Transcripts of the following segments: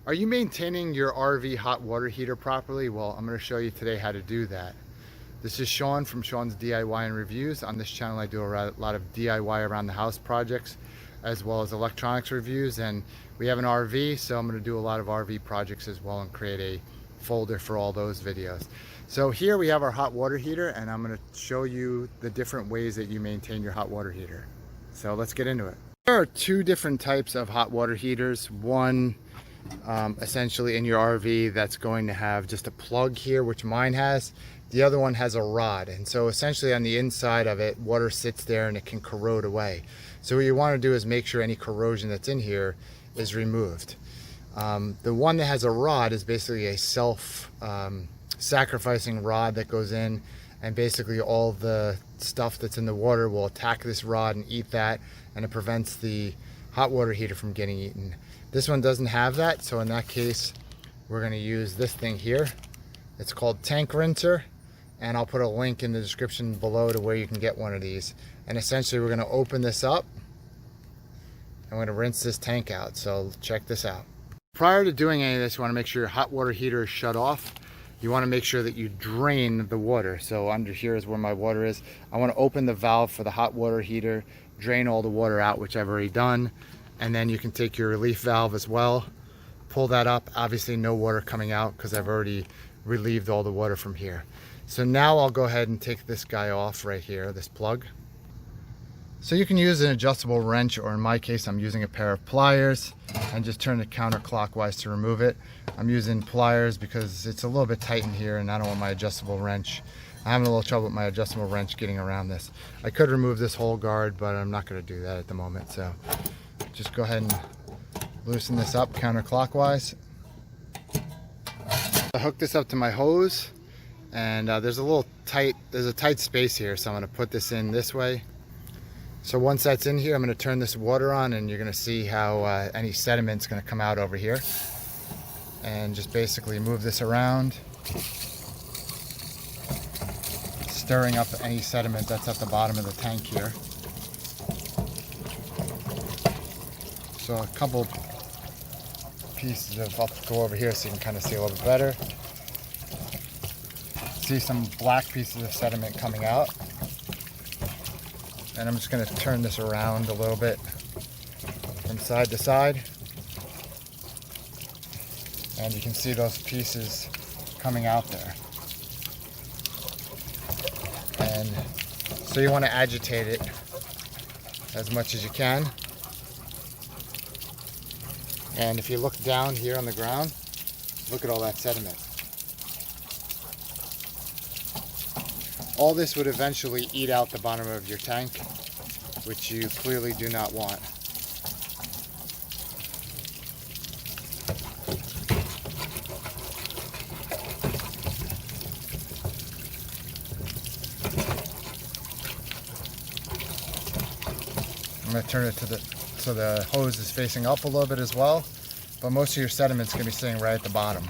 Are you maintaining your RV hot water heater properly? Well, I'm going to show you today how to do that. This is Sean from Sean's DIY and Reviews. On this channel I do a lot of DIY around the house projects as well as electronics reviews, and we have an RV, so I'm going to do a lot of RV projects as well and create a folder for all those videos. So here we have our hot water heater, and I'm going to show you the different ways that you maintain your hot water heater. So let's get into it. There are two different types of hot water heaters. One essentially in your RV that's going to have just a plug here, which mine has. The other one has a rod, and so essentially on the inside of it, water sits there and it can corrode away. So what you want to do is make sure any corrosion that's in here is removed. The one that has a rod is basically a self-sacrificing rod that goes in, and basically all the stuff that's in the water will attack this rod and eat that, and it prevents the hot water heater from getting eaten. This one doesn't have that, so in that case we're going to use this thing here. It's called tank rinser, and I'll put a link in the description below to where you can get one of these. And essentially we're going to open this up and we're going to rinse this tank out. So check this out. Prior to doing any of this, you want to make sure your hot water heater is shut off. You want to make sure that you drain the water. So under here is where my water is. I want to open the valve for the hot water heater, drain all the water out, which I've already done. And then you can take your relief valve as well, pull that up. Obviously no water coming out because I've already relieved all the water from here. So now I'll go ahead and take this guy off right here, this plug. So you can use an adjustable wrench, or in my case I'm using a pair of pliers, and just turn it counterclockwise to remove it. I'm using pliers because it's a little bit tight in here and I don't want my adjustable wrench. I'm having a little trouble with my adjustable wrench getting around this. I could remove this whole guard, but I'm not going to do that at the moment. So just go ahead and loosen this up counterclockwise. I hook this up to my hose, and there's a tight space here, so I'm going to put this in this way. So once that's in here, I'm going to turn this water on, and you're going to see how any sediment's going to come out over here. And just basically move this around, stirring up any sediment that's at the bottom of the tank here. So a couple pieces of, I'll go over here so you can kind of see a little bit better. See some black pieces of sediment coming out. And I'm just going to turn this around a little bit from side to side. And you can see those pieces coming out there. And so you want to agitate it as much as you can. And if you look down here on the ground, look at all that sediment. All this would eventually eat out the bottom of your tank, which you clearly do not want. I'm going to turn it so the hose is facing up a little bit as well, but most of your sediment's going to be sitting right at the bottom.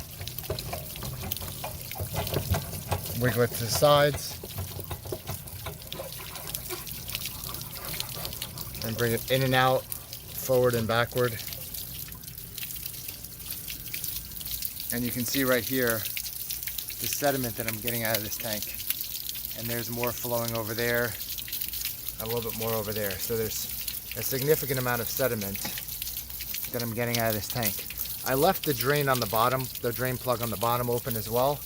Wiggle it to the sides and bring it in and out, forward and backward. And you can see right here the sediment that I'm getting out of this tank. And there's more flowing over there, a little bit more over there. So there's a significant amount of sediment that I'm getting out of this tank. I left the drain on the bottom, the drain plug on the bottom open as well.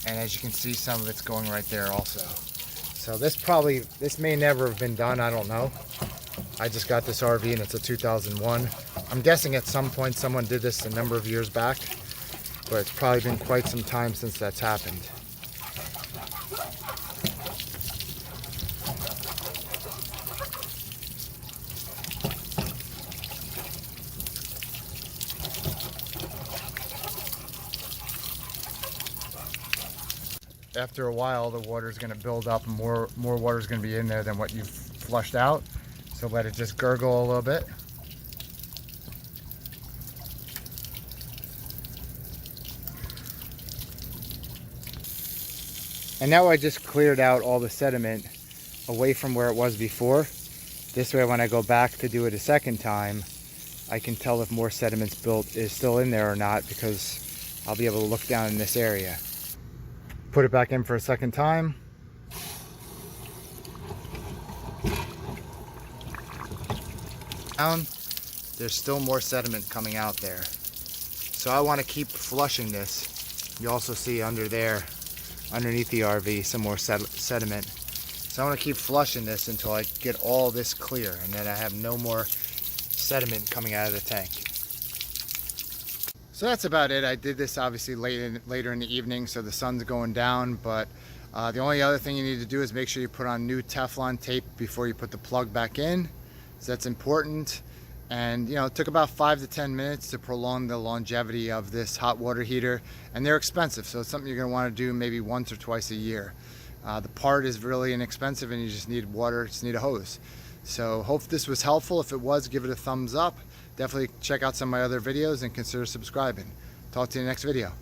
And as you can see, some of it's going right there also. So this may never have been done, I don't know. I just got this RV and it's a 2001. I'm guessing at some point someone did this a number of years back, but it's probably been quite some time since that's happened. After a while, the water is going to build up, and more water is going to be in there than what you've flushed out. So let it just gurgle a little bit. And now I just cleared out all the sediment away from where it was before. This way when I go back to do it a second time, I can tell if more sediment's built is still in there or not, because I'll be able to look down in this area. Put it back in for a second time. Down, there's still more sediment coming out there. So I want to keep flushing this. You also see under there, underneath the RV, some more sediment. So I want to keep flushing this until I get all this clear, and then I have no more sediment coming out of the tank. So that's about it. I did this obviously later in the evening, so the sun's going down, but the only other thing you need to do is make sure you put on new Teflon tape before you put the plug back in. So that's important. And it took about 5 to 10 minutes to prolong the longevity of this hot water heater, and they're expensive, so it's something you're going to want to do maybe once or twice a year. The part is really inexpensive, and you just need water, just need a hose. So hope this was helpful. If it was, give it a thumbs up. Definitely check out some of my other videos and consider subscribing. Talk to you in the next video.